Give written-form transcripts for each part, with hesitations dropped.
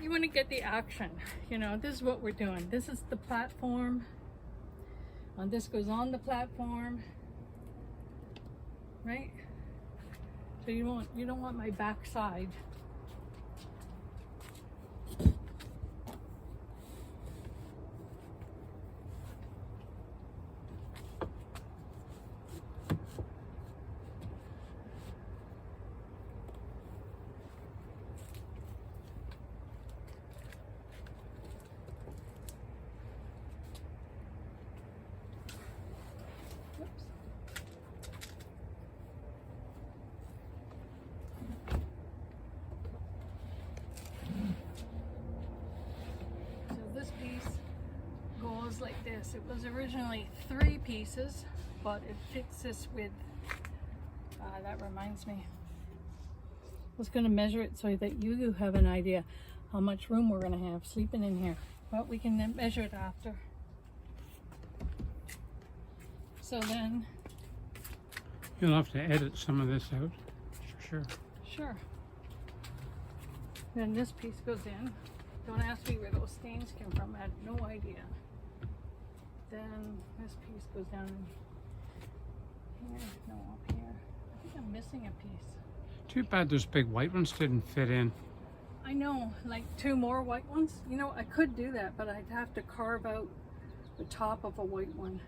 you want to get the action. You know, this is what we're doing. This is the platform. And this goes on the platform, right? So you don't want my backside. Like this. It was originally 3 pieces, but it fits this with that reminds me, I was going to measure it so that you have an idea how much room we're going to have sleeping in here, but we can then measure it after. So then you'll have to edit some of this out for sure. Then this piece goes in. Don't ask me where those stains came from. I had no idea. Then this piece goes down in here, no, up here. I think I'm missing a piece. Too bad those big white ones didn't fit in. I know, like 2 more white ones. You know, I could do that, but I'd have to carve out the top of a white one.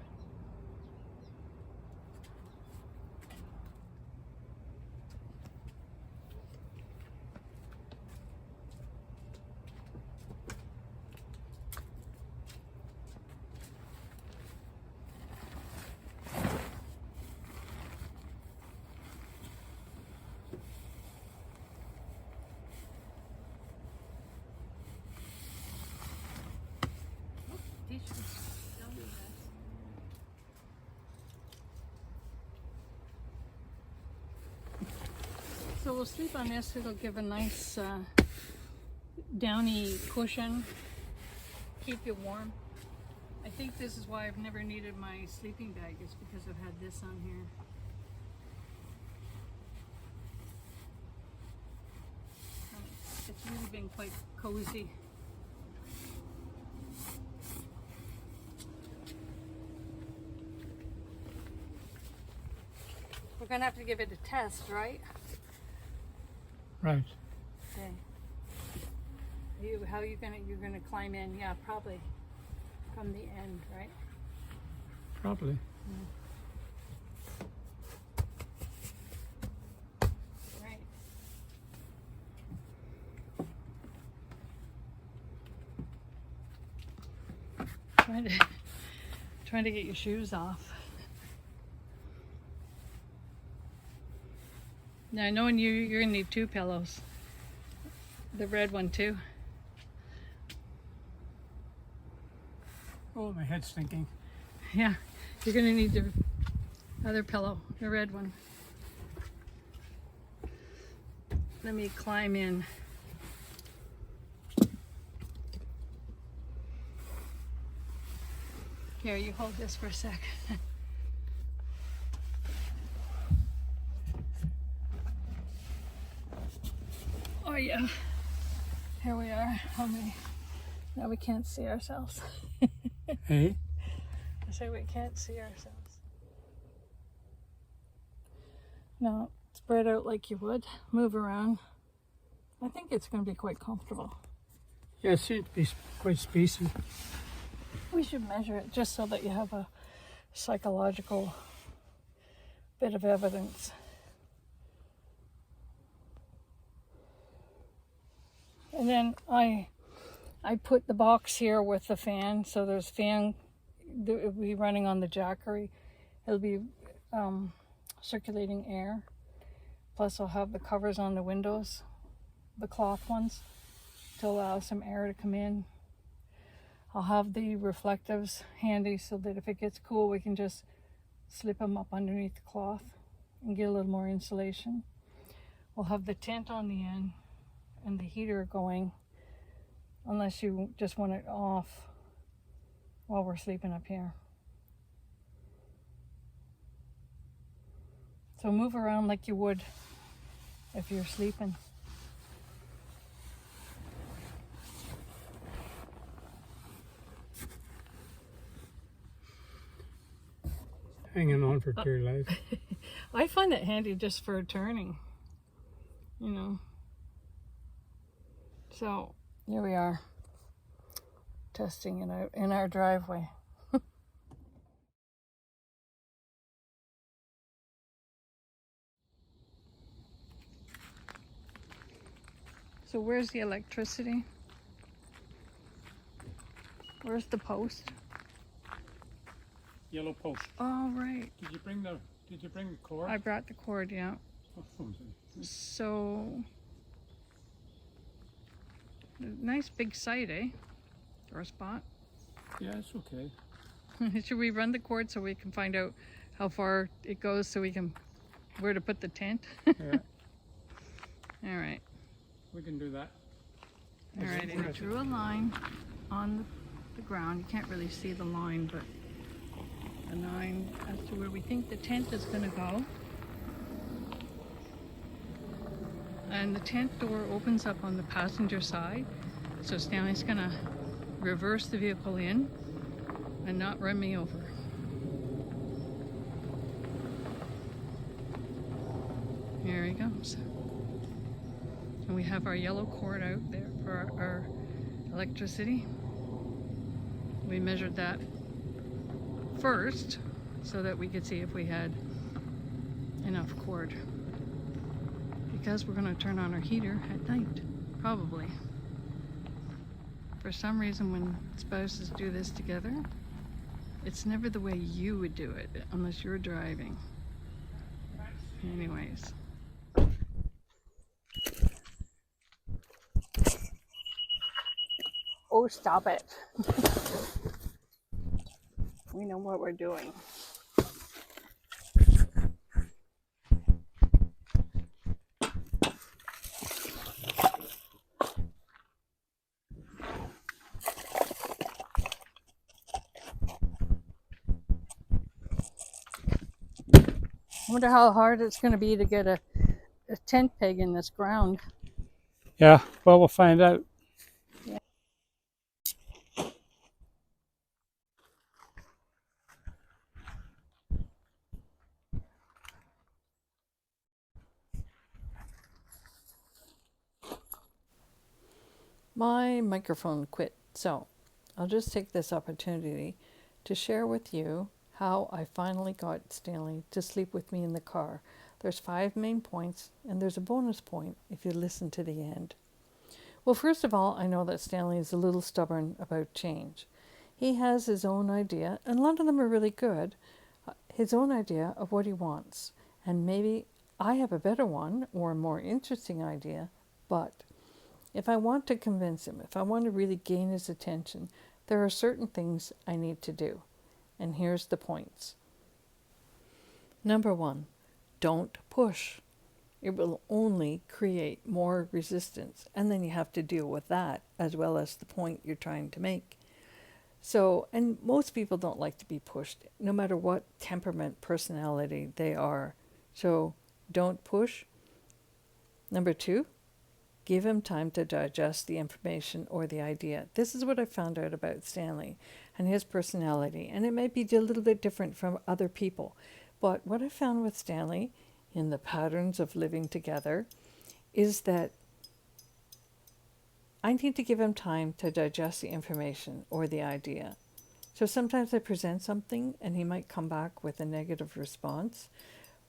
So we'll sleep on this. It'll give a nice downy cushion, keep you warm. I think this is why I've never needed my sleeping bag, is because I've had this on here. It's really been quite cozy. We're gonna have to give it a test, right? Right. Okay. You're gonna climb in? Yeah, probably from the end, right? Probably. Right. Trying to get your shoes off. Now, knowing you're gonna need 2 pillows. The red one too. Oh, my head's thinking. Yeah, you're gonna need the other pillow, the red one. Let me climb in. Here, you hold this for a sec. Oh yeah, here we are. Now we can't see ourselves. Hey? I say we can't see ourselves. Now, spread out like you would. Move around. I think it's going to be quite comfortable. Yeah, it seems to be quite spacey. We should measure it just so that you have a psychological bit of evidence. And then I put the box here with the fan, so there's fan, it'll be running on the jackery. It'll be circulating air. Plus I'll have the covers on the windows, the cloth ones, to allow some air to come in. I'll have the reflectives handy so that if it gets cool, we can just slip them up underneath the cloth and get a little more insulation. We'll have the tent on the end and the heater going, unless you just want it off while we're sleeping up here. So move around like you would if you're sleeping. hanging on for dear life. I find that handy just for turning, you know. So here we are, testing it out in our driveway. So where's the electricity? Where's the post? Yellow post. Oh, right. Did you bring the cord? I brought the cord, yeah. So, nice big site, eh? Or a spot. Yeah, it's okay. Should we run the cord so we can find out how far it goes so we can, where to put the tent? Yeah. All right. We can do that. All right, and I drew a line on the ground. You can't really see the line, but a line as to where we think the tent is going to go. And the tent door opens up on the passenger side. So Stanley's going to reverse the vehicle in and not run me over. Here he goes. And we have our yellow cord out there for our electricity. We measured that first so that we could see if we had enough cord. Because we're going to turn on our heater at night, probably. For some reason, when spouses do this together, it's never the way you would do it, unless you're driving. Anyways. Oh, stop it. We know what we're doing. I wonder how hard it's going to be to get a tent peg in this ground. Yeah, well, we'll find out. Yeah. My microphone quit, so I'll just take this opportunity to share with you how I finally got Stanley to sleep with me in the car. There's 5 main points, and there's a bonus point if you listen to the end. Well, first of all, I know that Stanley is a little stubborn about change. He has his own idea, and a lot of them are really good, his own idea of what he wants. And maybe I have a better one or a more interesting idea, but if I want to convince him, if I want to really gain his attention, there are certain things I need to do. And here's the points. Number 1, don't push. It will only create more resistance. And then you have to deal with that as well as the point you're trying to make. So, and most people don't like to be pushed, no matter what temperament, personality they are. So, don't push. Number 2, give him time to digest the information or the idea. This is what I found out about Stanley and his personality. And it might be a little bit different from other people. But what I found with Stanley in the patterns of living together is that I need to give him time to digest the information or the idea. So sometimes I present something and he might come back with a negative response,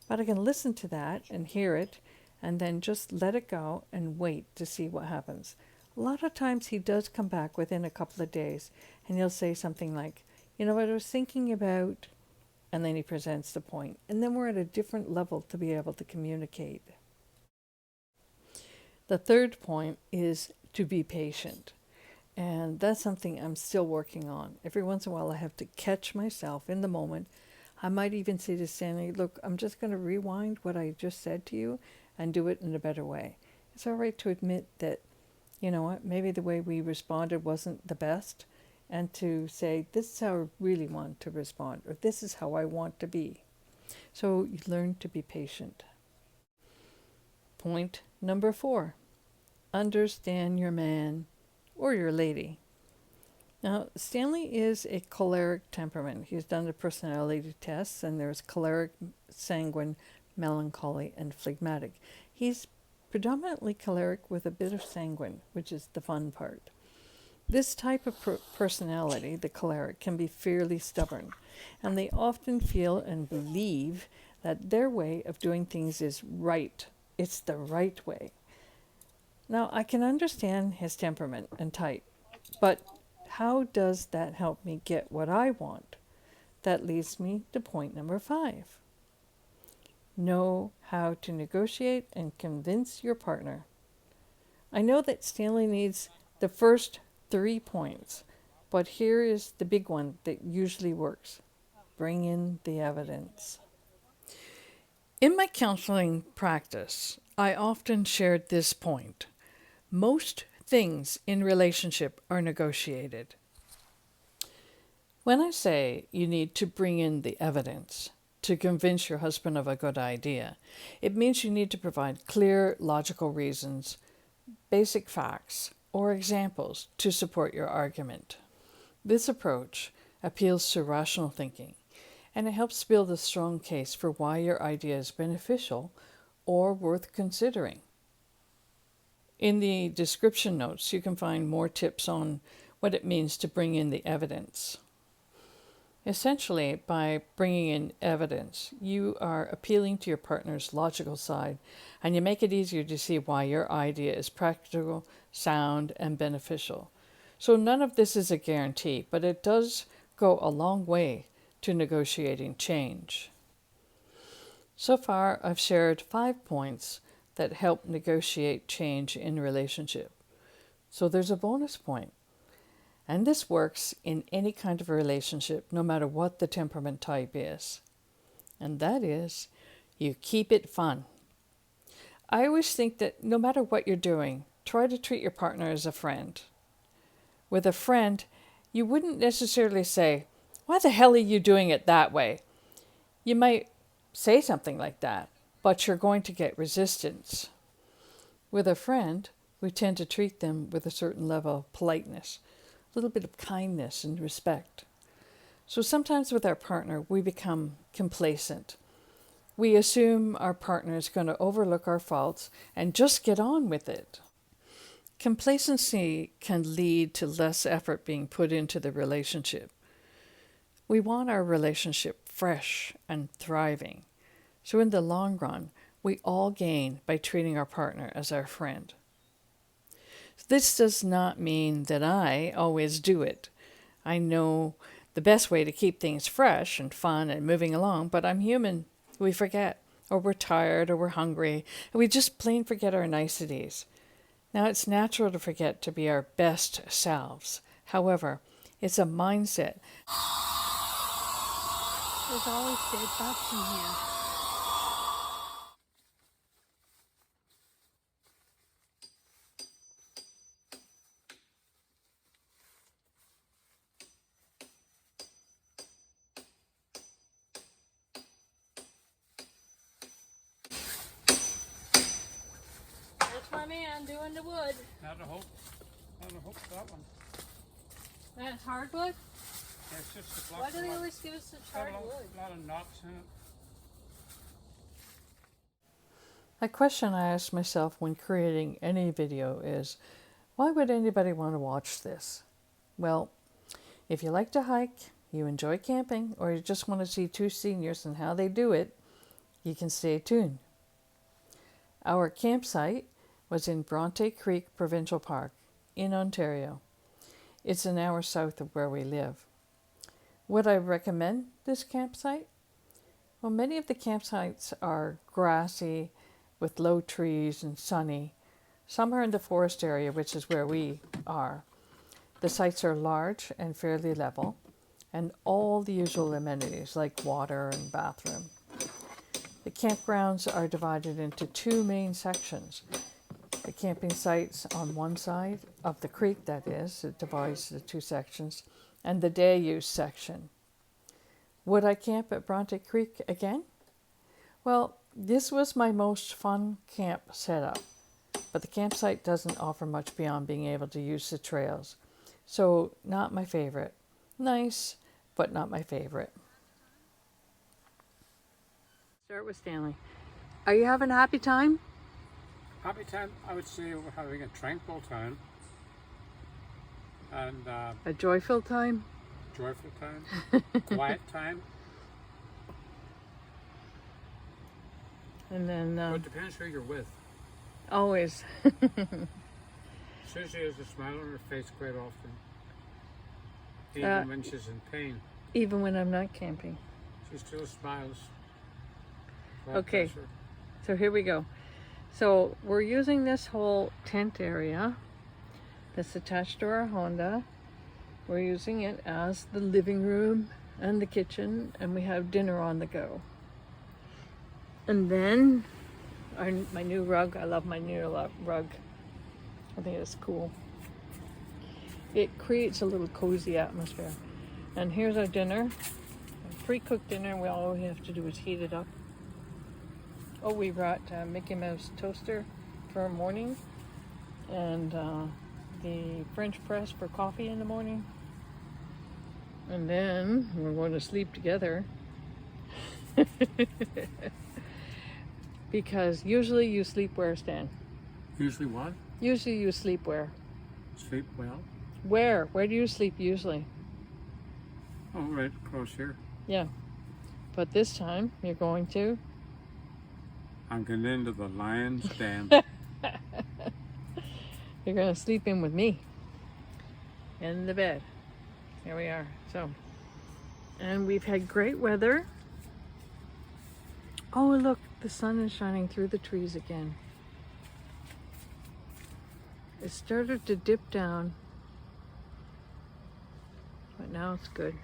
but I can listen to that and hear it and then just let it go and wait to see what happens. A lot of times he does come back within a couple of days and he'll say something like, you know what I was thinking about, and then he presents the point. And then we're at a different level to be able to communicate. The third point is to be patient. And that's something I'm still working on. Every once in a while I have to catch myself in the moment. I might even say to Stanley, look, I'm just going to rewind what I just said to you and do it in a better way. It's all right to admit that, you know what, maybe the way we responded wasn't the best, and to say, this is how I really want to respond, or this is how I want to be. So you learn to be patient. Point number 4, understand your man or your lady. Now, Stanley is a choleric temperament. He's done the personality tests, and there's choleric, sanguine, melancholy, and phlegmatic. He's predominantly choleric with a bit of sanguine, which is the fun part. This type of personality, the choleric, can be fairly stubborn, and they often feel and believe that their way of doing things is right. It's the right way. Now, I can understand his temperament and type, but how does that help me get what I want? That leads me to point number 5. Know how to negotiate and convince your partner. I know that Stanley needs the first 3 points, but here is the big one that usually works. Bring in the evidence. In my counseling practice, I often shared this point. Most things in relationship are negotiated. When I say you need to bring in the evidence to convince your husband of a good idea, it means you need to provide clear, logical reasons, basic facts, or examples to support your argument. This approach appeals to rational thinking, and it helps build a strong case for why your idea is beneficial or worth considering. In the description notes, you can find more tips on what it means to bring in the evidence. Essentially, by bringing in evidence, you are appealing to your partner's logical side, and you make it easier to see why your idea is practical, sound, and beneficial. So none of this is a guarantee, but it does go a long way to negotiating change. So far, I've shared 5 points that help negotiate change in relationship. So there's a bonus point. And this works in any kind of a relationship, no matter what the temperament type is. And that is, you keep it fun. I always think that no matter what you're doing, try to treat your partner as a friend. With a friend, you wouldn't necessarily say, "Why the hell are you doing it that way?" You might say something like that, but you're going to get resistance. With a friend, we tend to treat them with a certain level of politeness, a little bit of kindness and respect. So sometimes with our partner, we become complacent. We assume our partner is going to overlook our faults and just get on with it. Complacency can lead to less effort being put into the relationship. We want our relationship fresh and thriving. So in the long run, we all gain by treating our partner as our friend. This does not mean that I always do it. I know the best way to keep things fresh and fun and moving along, but I'm human. We forget, or we're tired, or we're hungry, and we just plain forget our niceties. Now, it's natural to forget to be our best selves. However, it's a mindset. There's always dead bats in here. That's my man doing the wood. Not a hope that one. That's hardwood? Yeah, it's just a block. Why do they always give us such hardwood? A lot of knots in it. A question I ask myself when creating any video is, why would anybody want to watch this? Well, if you like to hike, you enjoy camping, or you just want to see 2 seniors and how they do it, you can stay tuned. Our campsite was in Bronte Creek Provincial Park in Ontario. It's an hour south of where we live. Would I recommend this campsite? Well, many of the campsites are grassy, with low trees and sunny. Some are in the forest area, which is where we are. The sites are large and fairly level, and all the usual amenities like water and bathroom. The campgrounds are divided into 2 main sections. The camping sites on one side of the creek, that is, it divides the 2 sections, and the day use section. Would I camp at Bronte Creek again? Well, this was my most fun camp setup, but the campsite doesn't offer much beyond being able to use the trails. So not my favorite. Nice, but not my favorite. Start with Stanley. Are you having a happy time? Happy time, I would say we're having a tranquil time. And A joyful time? joyful time, quiet time. And then Well, it depends who you're with. always. Susie has a smile on her face quite often, even when she's in pain. Even when I'm not camping. She still smiles. Okay. So here we go. So we're using this whole tent area that's attached to our Honda. We're using it as the living room and the kitchen, and we have dinner on the go. And then my new rug. I love my new rug. I think it's cool. It creates a little cozy atmosphere. And here's our dinner. A pre-cooked dinner. All we have to do is heat it up. Oh, we brought Mickey Mouse toaster for morning, and the French press for coffee in the morning. And then we're going to sleep together. Because usually you sleep where, Stan? Usually what? Usually you sleep where? Sleep well. Where? Where do you sleep usually? Oh, right across here. Yeah. But this time you're going to? I'm getting into the lion's den. You're going to sleep in with me. In the bed. Here we are. So, and we've had great weather. Oh, look, the sun is shining through the trees again. It started to dip down, but now it's good.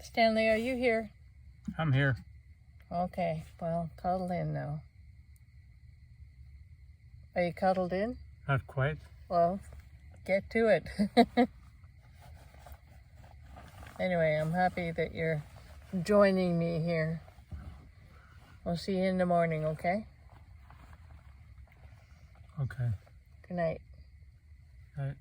Stanley, are you here? I'm here. Okay, well, cuddle in now. Are you cuddled in? Not quite. Well, get to it. Anyway, I'm happy that you're joining me here. We'll see you in the morning, okay? Okay. Good night. Right.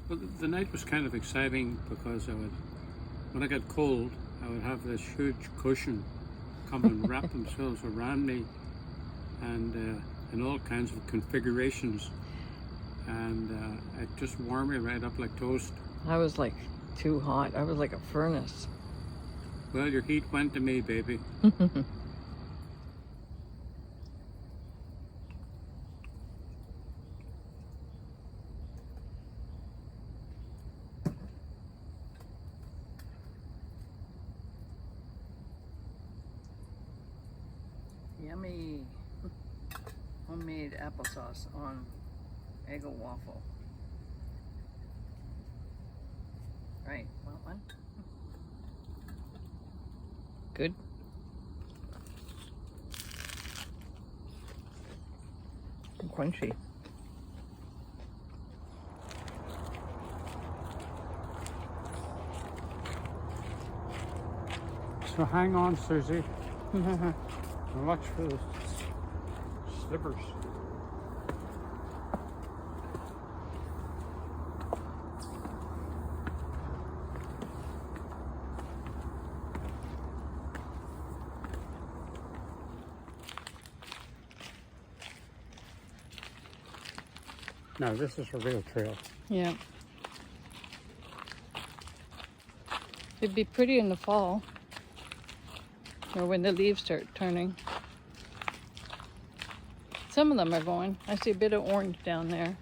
Well, the night was kind of exciting because when I got cold, I would have this huge cushion come and wrap themselves around me, and in all kinds of configurations, and it just warmed me right up like toast. I was like too hot. I was like a furnace. Well, your heat went to me, baby. Yummy. Homemade applesauce on Eggo waffle. Right, want one? Good. And crunchy. So hang on, Susie. And watch for the slippers. No, this is a real trail. Yeah. It'd be pretty in the fall, or when the leaves start turning. Some of them are going. I see a bit of orange down there.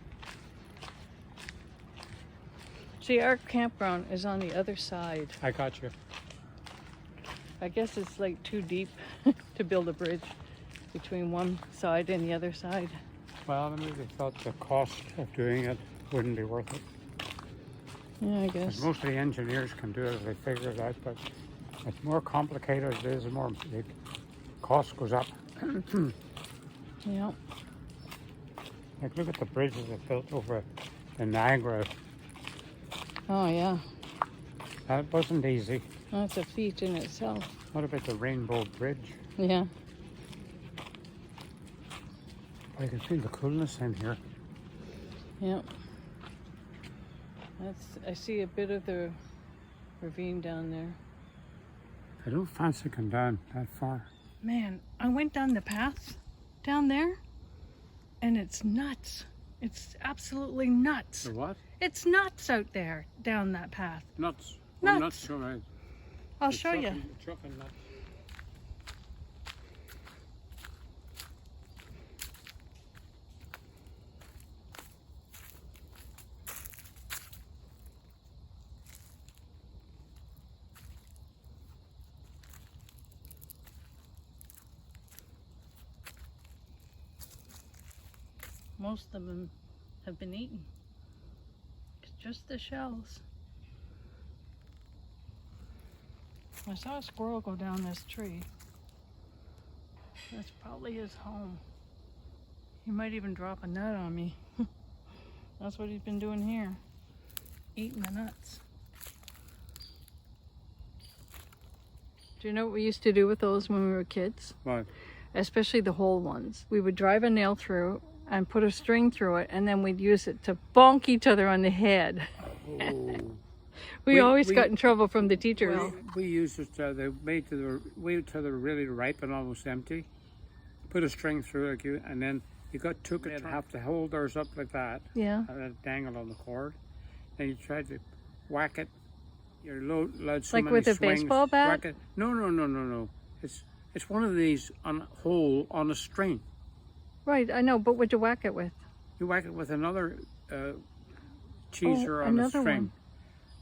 See, our campground is on the other side. I got you. I guess it's like too deep to build a bridge between one side and the other side. Well, I maybe thought the cost of doing it wouldn't be worth it. Yeah, I guess. But most of the engineers can do it if they figure it out, but it's more complicated it is, the more the cost goes up. Yeah. Like, look at the bridges they built over the Niagara. Oh, yeah. That wasn't easy. That's a feat in itself. What about the Rainbow Bridge? Yeah. I can feel the coolness in here. Yeah. I see a bit of the ravine down there. I don't fancy going down that far. Man, I went down the path down there, and it's nuts. It's absolutely nuts. The what? It's nuts out there down that path. Nuts. Nuts. Oh, nuts, all right. I'll show you. Trucking nuts. Most of them have been eaten. It's just the shells. I saw a squirrel go down this tree. That's probably his home. He might even drop a nut on me. That's what he's been doing here. Eating the nuts. Do you know what we used to do with those when we were kids? What? Especially the whole ones. We would drive a nail through and put a string through it, and then we'd use it to bonk each other on the head. Oh. we always got in trouble from the teachers. We used it, they made to wait till they were really ripe and almost empty. Put a string through it, and then you took it, have to hold ours up like that. Yeah. And then dangle on the cord. Then you tried to whack it. You're allowed so Like many with a swings. baseball bat? Whack it. No. It's one of these on a hole on a string. Right, I know, but what'd you whack it with? You whack it with another cheeser on a another string. one.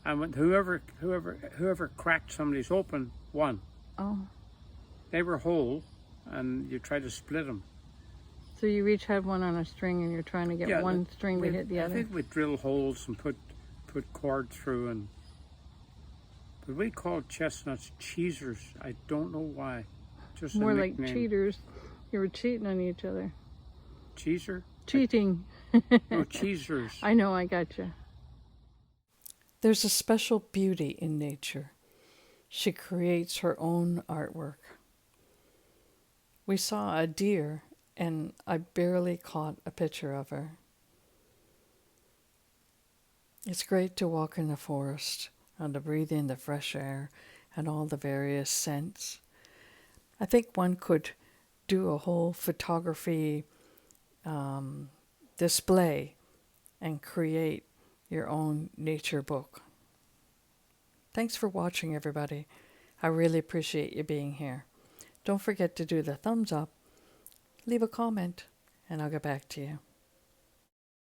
And when whoever cracked somebody's open won. Oh, They were whole, and you try to split them. so you each had one on a string, and you're trying to get one string to hit the I other. think we drill holes and put cord through, and but we called chestnuts cheesers. I don't know why. Just More a like nickname. cheaters. You were cheating on each other. Cheeser? Cheating. No, cheesers. I know, I gotcha. There's a special beauty in nature. She creates her own artwork. We saw a deer, and I barely caught a picture of her. It's great to walk in the forest and to breathe in the fresh air and all the various scents. I think one could do a whole photography display and create your own nature book. Thanks for watching, everybody. I really appreciate you being here. Don't forget to do the thumbs up, leave a comment, and I'll get back to you.